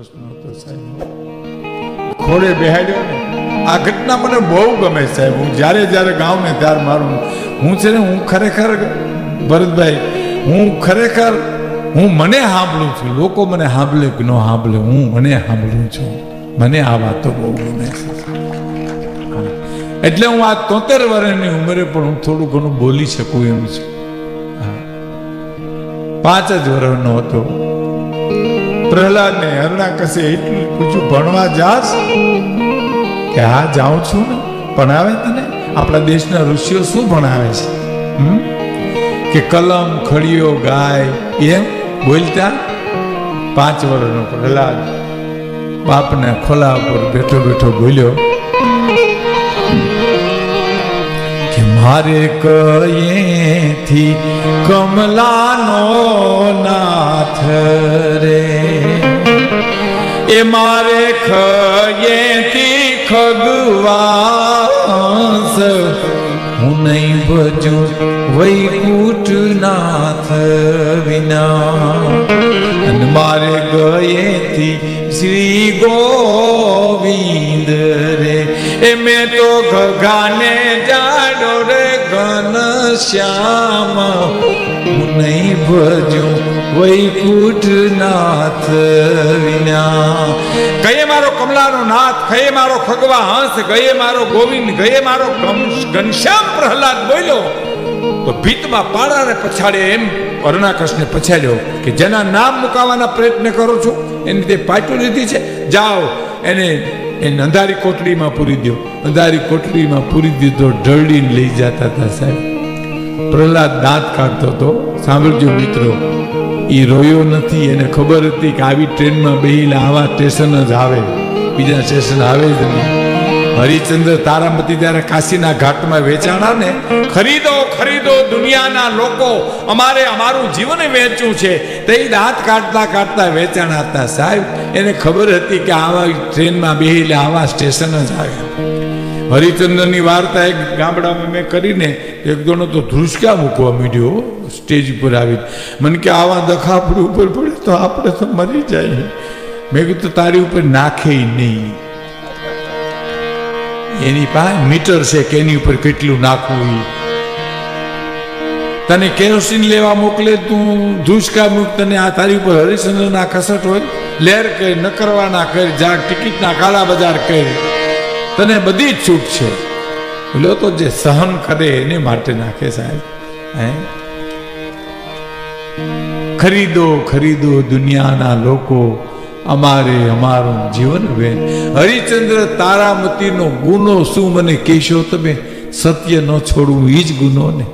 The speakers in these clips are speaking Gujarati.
પ્રશ્ન હતો સાહેબ. ખોડે બેહાડ્યો ને આ ઘટના મને બહુ ગમે સાહેબ. હું જ્યારે ગાઉં ને ત્યારે મારું હું છે ને હું ખરેખર ભરતભાઈ હું મને સાંભળું છું. લોકો મને સાંભળે કે ન સાંભળે, હું મને સાંભળું છું. મને આ વાતો બહુ ગમે છે. એટલે હું આ 73 વર્ષની ઉંમરે પણ હું થોડું ઘણું બોલી શકું એમ છું. 5 જ વર્ષનો હતો. પ્રહલાદ ને હરણાકશે એટલું પૂછ્યું, ભણવા જાસ? કે હા જાઉં છું ને. ભણાવે તને? આપણા દેશના ઋષિઓ શું ભણાવે છે? કે કલમ ખડીયો ગાય એમ બોલતા. 5 વર્ષનો પ્રહલાદ બાપને ખોલા પર બેઠો બેઠો બોલ્યો કે મારે કયેથી કમલાનો નાથ રે, એ મારે કયેથી ખગવાસ, હું નહીં ભજું વૈકુંઠનાથ વિના. અને મારે ગયેથી શ્રી ગોવિંદ રે, એ મેં તો ગગાને જાડો રે ઘન શ્યામ, હું નહીં ભજું વૈકુંઠનાથ વિના. ગયે મારો કમલાનો નાથ, ગયે મારો ખગવા હંસ, ગયે મારો ગોવિંદ, ગયે મારો ઘનશ્યામ પ્રહલાદ બોલ્યો તો ભીતમાં પાડાને પછાડે એમ હરણાકશને પછાડ્યો કે જેના નામ મુકાવવાના પ્રયત્ન કરો છો એની તે પાટું લીધી છે, જાઓ એને અંધારી કોટડીમાં પૂરી દો. અંધારી કોટડીમાં પૂરી દીધો. ઢળડીને લઈ જતા હતા સાહેબ. પ્રહલાદ દાંત કાઢતો હતો. સાંભળજો મિત્રો, એ રોયો નથી. એને ખબર હતી કે આવી ટ્રેનમાં બેહીને આવા સ્ટેશન જ આવે, બીજા સ્ટેશન આવે જ નહીં. હરિચંદ્ર તારામતી ત્યારે કાશીના ઘાટમાં વેચાણા ને, ખરીદો ખરીદો દુનિયાના લોકો, અમારે અમારું જીવન વેચવું છે. તે દાંત કાઢતા કાઢતા વેચાણા હતા સાહેબ. એને ખબર હતી કે આવા ટ્રેનમાં બેહીને આવા સ્ટેશન જ આવે. હરિચંદ્રની વાર્તા એક ગામડામાં મેં કરીને એક જણો તો ધ્રુસકા મૂકવા માંડ્યો સ્ટેજ ઉપર આવી. મને કે આવા દખાપડ ઉપર પડે તો આપણે તો મરી જાય. મેં કીધું તારી ઉપર નાખે નહીં. એની પાસે મીટર છે કે એની ઉપર કેટલું નાખવું. તને કેરોસીન લેવા મોકલે, તું ધ્રુસકા મૂક, તને આ તારી ઉપર હરિચંદ્રના કસટ હોય. લેર કરી, ન કરવાના કરી, જા ટિકિટના કાળા બજાર કરી, તને બધી જ છૂટ છે. બોલો તો જે સહન કરે એને માટે નાખે સાહેબ. ખરીદો ખરીદો દુનિયાના લોકો, અમારે અમારું જીવન વેન. હરિચંદ્ર તારામતીનો ગુનો શું મને કહેશો તમે? સત્ય ન છોડવું એ જ ગુનો ને.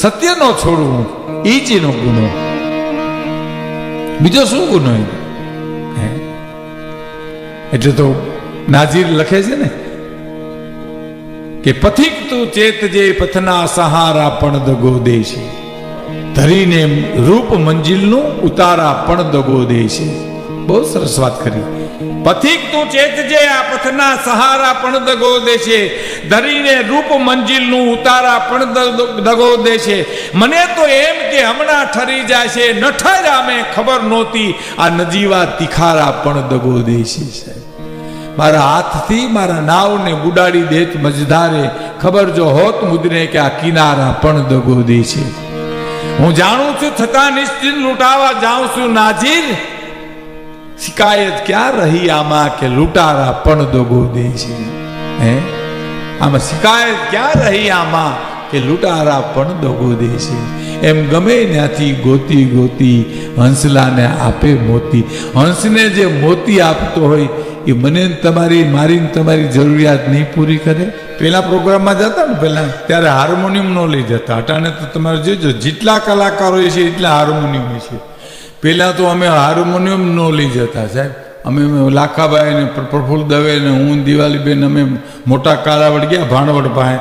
સત્ય ન છોડવું એ જ એનો ગુનો. બીજો શું ગુનો? એટલે તો નાજીર લખે છે ને કે પથિક તું ચેત જે પથના સહારા પણ દગો દે છે, ધરીને રૂપ મંજિલનું ઉતારા પણ દગો દે છે. બહુ સરસ વાત કરી. પથિક તું ચેત જે આ પથના સહારા પણ દગો દે છે, ધરીને રૂપ મંજિલનું ઉતારા પણ દગો દે છે. મને તો એમ કે હમણાં ઠરી જાય છે, ન ઠર્યા મેં ખબર નહોતી, આ નજીવા તિખારા પણ દગો દે છે સાહેબ. મારા હાથથી મારા નાવને બુડાડી દેત મજધારે, ખબર જો હોત મુદને કે આ કિનારા પણ દગો દે છે. હું જાણું છું છતાં નિશ્ચિત લૂંટાવા જાઉં છું નાજીર, શિકાયત ક્યાં રહી આમાં કે લૂંટારા પણ દગો દે છે. આમાં શિકાયત ક્યાં રહી આમાં કે લૂંટારા પણ દગો દે છે. એમ ગમે ત્યાંથી ગોતી ગોતી હંસલાને આપે મોતી. હંસને જે મોતી આપતો હોય એ મને તમારી મારી તમારી જરૂરિયાત નહીં પૂરી કરે. પેલા પ્રોગ્રામમાં જતા ને પહેલા ત્યારે હાર્મોનિયમ ન લઈ જતા. અટાણે તો તમારે જોજો જેટલા કલાકારો છે એટલા હાર્મોનિયમ છે. પહેલાં તો અમે હાર્મોનિયમ ન લઈ જતા સાહેબ. અમે લાખાભાઈ ને પ્રફુલ્લ દવે ને હું દિવાલીબેન અમે મોટા કાળાવડ ગયા ભાણવડ પાસે.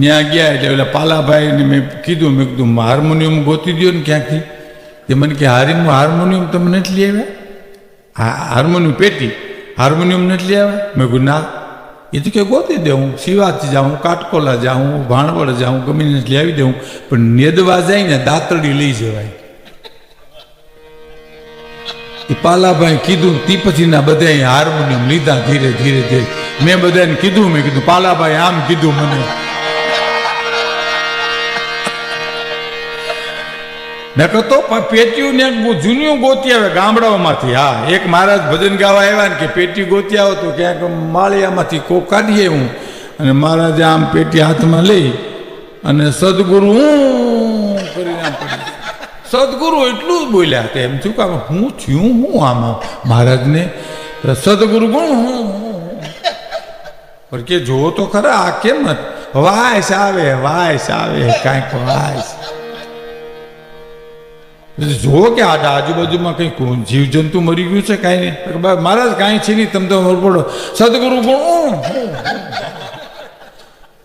ત્યાં ગયા એટલે પેલા પાલાભાઈને મેં કીધું હાર્મોનિયમ ગોતી દો ને ક્યાંકથી. તે મને કે હાર્મોનિયમ તમે નથી લઈ આવ્યા? હાર્મોનિયમ પેટી હાર્મોનિયમ નથી લઈ આવ્યા? મેં કહ્યું ના. એ તો કે ગોતી દે, હું શિવાજી જાઉં, કાટકોલા જાઉં, ભાણવડ જાઉં, ગમે લઈ આવી દઉં, પણ નેદવા જાય ને દાંતરડી લઈ જવાય. એ પાલાભાઈ કીધું તે પછીના બધા હાર્મોનિયમ લીધા ધીરે ધીરે ધીરે. મેં બધાને કીધું, મેં કીધું પાલાભાઈ આમ કીધું મને. નકર તો પેટીયું ને જૂનિયું ગોતી આવે ગામડાઓમાંથી. હા, એક મહારાજ ભજન ગાવા આવ્યા ને કે પેટી ગોતી આવો તો ક્યાંક માળિયામાંથી કોક કાઢીએ હું. અને મહારાજે આમ પેટી હાથમાં લઈ અને સદગુરુ કરીને આમ પડી. સદગુરુ એટલું જ બોલ્યા કે એમ શું કામ હું થયું હું આમાં મહારાજને. સદગુરુ પણ કે જોવો તો ખરા આ કેમ વાયસ આવે કાંઈક વાયસ. જુઓ કે આજુબાજુમાં કંઈક જીવજંતુ મરી ગયું છે કાંઈ નહીં. મહારાજ કાંઈ છે નહીં, તમે તો પડો. સદગુરુ ગુણ.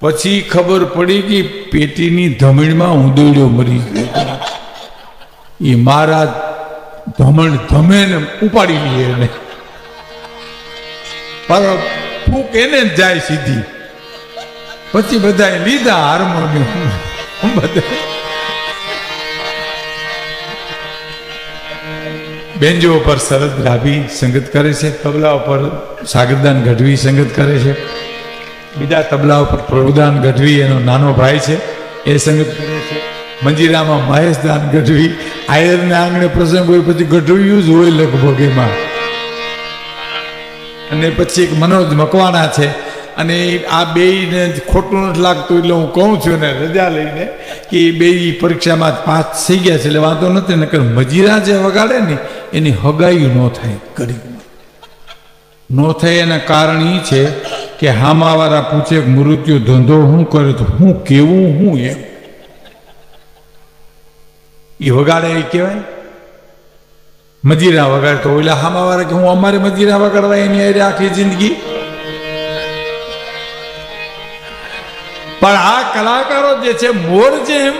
પછી ખબર પડી કે પેટીની ધમણીમાં ઊંદોડ્યો મરી ગયો. એ મહારાજ ધમે ને ઉપાડી લઈએ એને. ફૂક એને જ જાય સીધી. પછી બધા લીધા હાર્મોનિયમ બધા. બેન્જો ઉપર શરદ રાભી સંગત કરે છે, તબલા ઉપર સાગરદાન ગઢવી સંગત કરે છે, બીજા તબલા ઉપર પ્રભુદાન ગઢવી એનો નાનો ભાઈ છે એ સંગત કરે છે, મંજીરામાં મહેશદાન ગઢવી આયરને આંગણે પ્રસંગ હોય પછી ગઢવ્યું જ હોય લગભગ એમાં. અને પછી એક મનોજ મકવાણા છે. અને આ બેયને ખોટું નથી લાગતું એટલે હું કહું છું ને રજા લઈને કે એ બે પરીક્ષામાં પાસ થઈ ગયા છે એટલે વાંધો નથી. નકર મજીરા જે વગાડે ને એની હગાઈ ન થાય, ગરીબમાં ન થાય. એના કારણ એ છે કે હામાવાળા પૂછે મૃત્યુ ધંધો શું કરે તો હું કેવું હું એમ એ વગાડે એ કહેવાય. મજીરા વગાડે તો ઓલા હામાવાળા કે હું અમારે મજીરા વગાડવા એની અરે આખી જિંદગી. પણ આ કલાકારો જે છે મોર જેમ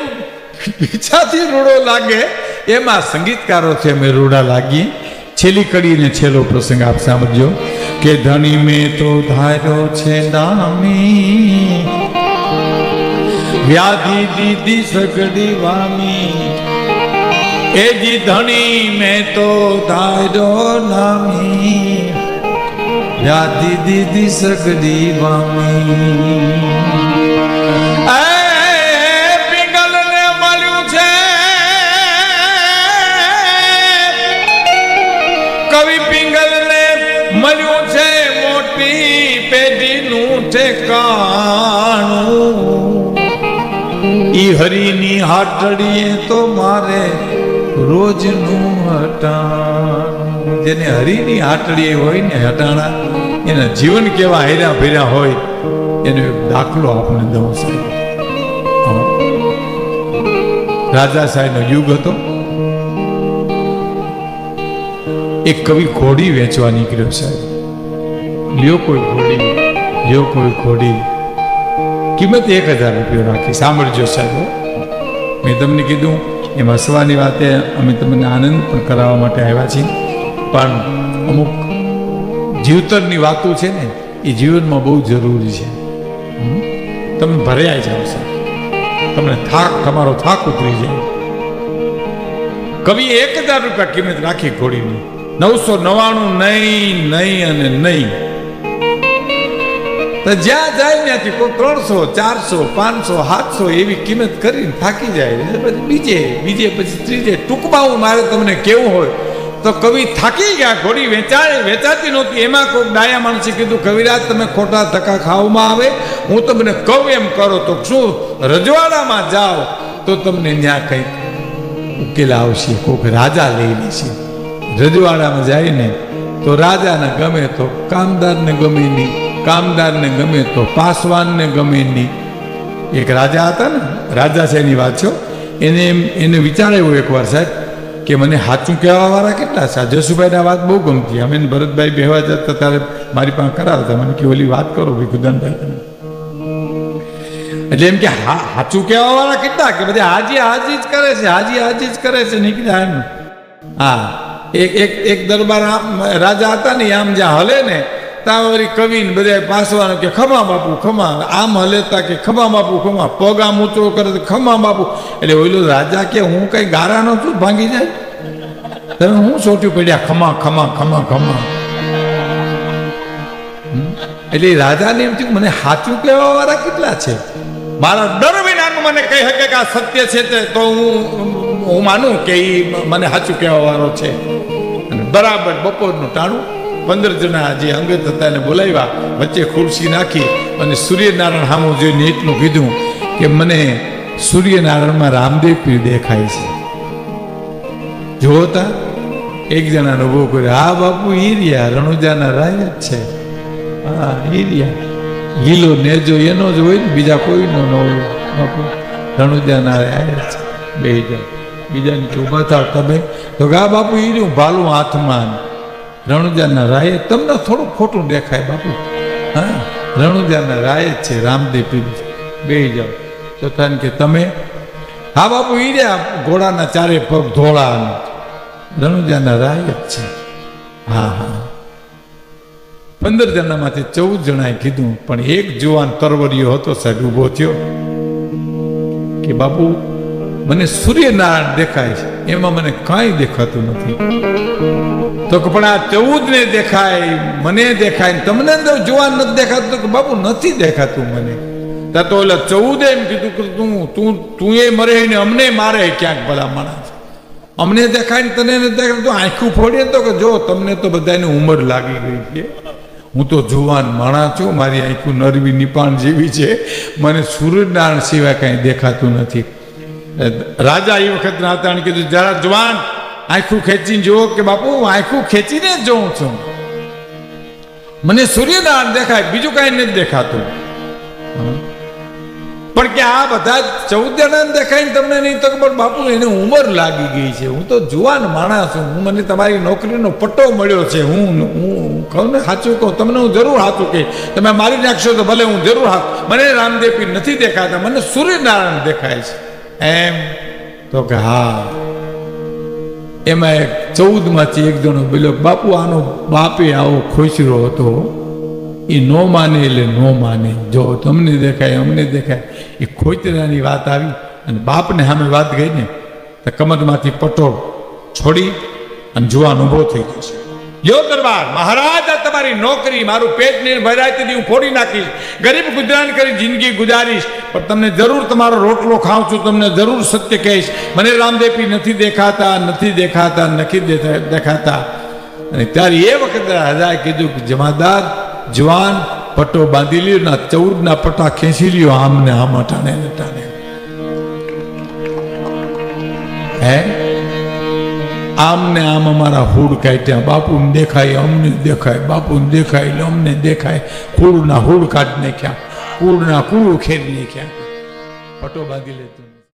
પીછાથી રૂડો લાગે એમાં સંગીતકારો છે અમે રૂડા લાગીએ. છેલ્લી કડીને છેલ્લો પ્રસંગ આપ સાંભળજો કે ધણી મેં તો ધાર્યો છે દામી, વ્યાધિ દીદી સગડી વામી. એ જી ધણી મેં તો ધાર્યો નામી, વ્યાધિ દીદી સગડી વામી. કવિ પિંગલને મળ્યું છે મોટી પેઢીનું ઠેકાણું. ઈ હરીની હાટડીએ તો મારે રોજનું હટાણું. જેને હરીની હાટડીએ હોય ને હટાણા એના જીવન કેવા હેરા ભેરા હોય એનો એક દાખલો આપણે દઉં સાહેબ. રાજા સાહેબનો યુગ હતો. એક કવિ ઘોડી વેચવા નીકળ્યો સાહેબ. લ્યો કોઈ ઘોડી, લ્યો કોઈ ઘોડી. કિંમત 1000 રૂપિયા રાખી. સાંભળજો સાહેબ, મેં તમને કીધું એમ હસવાની વાતે અમે તમને આનંદ પણ કરાવવા માટે આવ્યા છીએ. પણ અમુક જીવતરની વાતો છે ને એ જીવનમાં બહુ જરૂરી છે. તમે ભર્યા જાઓ સાહેબ, તમને તમારો થાક ઉતરી જાય. કવિએ 1000 રૂપિયા કિંમત રાખી ઘોડીની. 999 નહીં અને નહીં. તો જ્યાં જાય ત્યાંથી કોઈ 300 400 500 700 એવી કિંમત કરીને થાકી જાય. પછી બીજે પછી ત્રીજે. ટૂંકમાં હું મારે તમને કેવું હોય તો કવિ થાકી ગયા. ઘોડી વેચાતી નહોતી. એમાં કોઈ ડાયા માણસે કીધું કવિરાજ તમે ખોટા ધક્કા ખાવામાં આવે, હું તમને કહું એમ કરો તો શું રજવાડામાં જાઓ તો તમને ત્યાં કંઈક ઉકેલ આવશે. કોઈક રાજા લઈ લેશે. રજવાડામાં જાય ને તો રાજાને ગમે તો કામદારને ગમે નહીં, કામદારને ગમે તો પાસવાનને ગમે નહીં. એક રાજા હતા ને, રાજા છે એની વાત છો. એને વિચાર્યું એકવાર સાહેબ કે મને સાચું કહેવાવાળા કેટલા છે. જસુભાઈના વાત બહુ ગમતી. અમે ભરતભાઈ બેહવા જતા ત્યારે મારી પાસે કરાવતા. મને કે ઓલી વાત કરો વિકુદાનભાઈ તમે. એટલે એમ કે સાચું કહેવાવાળા કેટલા કે બધા હાજી હાજી જ કરે છે, હાજી હાજી જ કરે છે. નીકળ્યા એમ. હા, એક દરબાર રાજા હતા ને આમ જ્યાં હલે ને ત્યાં વળી કવિને બધા પાસવાનું કે ખમા બાપુ ખમા. આમ હલેતા કે ખમા બાપુ ખમા. પગ આમ ઊંચો કરે તો ખમા બાપુ. એટલે ઓલો રાજા કે હું કઈ ગારાનો છું ભાંગી જાય. તમે હું સોટ્યું પડ્યા ખમા ખમા ખમા ખમા. એટલે રાજાને એમ થયું મને સાચું કહેવા વાળા કેટલા છે, મારા ડર વિનાનું મને કહી શકે કે આ સત્ય છે તો હું માનું કે એ મને સાચું કહેવા વાળો છે. અને બરાબર બપોરનું ટાણું 15 જણા જે અંગત હતા એને બોલાવ્યા, વચ્ચે ખુરશી નાખી અને સૂર્યનારાયણ સામું જોઈને એટલું કીધું કે મને સૂર્યનારાયણમાં રામદેવ પીર દેખાય છે. જોતા એક જણાને ઉભો કર્યો, હા બાપુ ઈ રહ્યા રણુજાના રાય જ છે. હા ઈ રહ્યા, ગીલો નેજો એનો જ હોય ને, બીજા કોઈનો ન હોય. બાપુ રણુજાના રાય જ છે, બે જાવ. બીજાને કે ઉભા થાવ તમે, તો હા બાપુ ઈ રહ્યું ભાલું હાથમાં રણુજાના રાય. તમને થોડું ખોટું દેખાય બાપુ, હા રણુજાના રાય જ છે, રામદેવ પીર. બે જાવ. તો થાય કે તમે, હા બાપુ ઈ રહ્યા ઘોડાના ચારે પગ ધોળા, રણુજાના રાય જ છે. હા હા. 15 જણામાંથી 14 જણાએ કીધું, પણ એક જુવાન તરવરિયો હતો સાહેબ ઊભો થયો કે બાપુ મને સૂર્યનારાયણ દેખાય છે, એમાં મને કાંઈ દેખાતું નથી. તો કે પણ આ 14 ને દેખાય, મને દેખાય, તમને જુવાન નથી દેખાતું? કે બાપુ નથી દેખાતું મને. ત્યાં તો ઓલા 14 એમ કીધું કે તું એ મરે ને અમને મારે ક્યાંક ભલા માણસ, અમને દેખાય ને તને નથી દેખાય. તો આંખું ફોડીએ તો કે જો તમને તો બધાની ઉંમર લાગી ગઈ છે, હું તો જુવાન માણસ છું, મારી આંખું નરવી નિપાણ જેવી છે, મને સૂર્યનારાયણ સિવાય કાંઈ દેખાતું નથી. રાજા એ વખતના હતા કીધું જરા જવાન આંખું ખેંચીને જુઓ. કે બાપુ હું આંખું ખેંચીને જ જોઉં છું, મને સૂર્યનારાયણ દેખાય, બીજું કાંઈ નથી દેખાતું. પણ કે આ બધા 14 જણાને દેખાય ને તમને નહીં? તો પણ બાપુ એને ઉંમર લાગી ગઈ છે, હું તો જુવાન માણસ છું, મને તમારી નોકરીનો પટ્ટો મળ્યો છે, હું કહું ને સાચું કહું, તમને હું જરૂર સાચું કહી, તમે મારી નાખશો તો ભલે હું જરૂર મને રામદેવ પીર નથી દેખાતા, મને સૂર્યનારાયણ દેખાય છે. એમ તો કે હા. એમાં એક 14માંથી એક જણો બોલ્યો, બાપુ આનો બાપે આવો ખોસરો હતો, એ નો માને એટલે નો માને, જો તમને દેખાય અમને દેખાય. એ ખોતરાની વાત આવી અને બાપને સામે વાત ગઈ ને તો કમરમાંથી પટો છોડી અને જુવાન ઊભો થઈ ગયો છે. યો દરબાર મહારાજ, આ તમારી નોકરી, મારું પેટ ને ભરાય હું ફોડી નાખીશ, ગરીબ ગુજરાન કરી જિંદગી ગુજારીશ, પણ તમને જરૂર તમારો રોટલો ખાઉં છું, તમને જરૂર સત્ય કહીશ, મને રામદેવ પીર નથી દેખાતા, નથી દેખાતા, નથી દેખાતા. અને ત્યારે એ વખતે રાજાએ કીધું કે જમાદાર જવાન પટ્ટો બાંધી લ્યો, ના 14 પટ્ટા ખેંચી લ્યો, આમ ને આમ અટાણે અટાણે. હે આમ ને આમ અમારા હુડ કાઢ્યા, બાપુને દેખાય અમને દેખાય, બાપુને દેખાય અમને દેખાય, કુળના હુડ કાઢી નાખ્યા, કુળના કુળ ખેરી નાખ્યા. પટ્ટો બાંધી લેતું.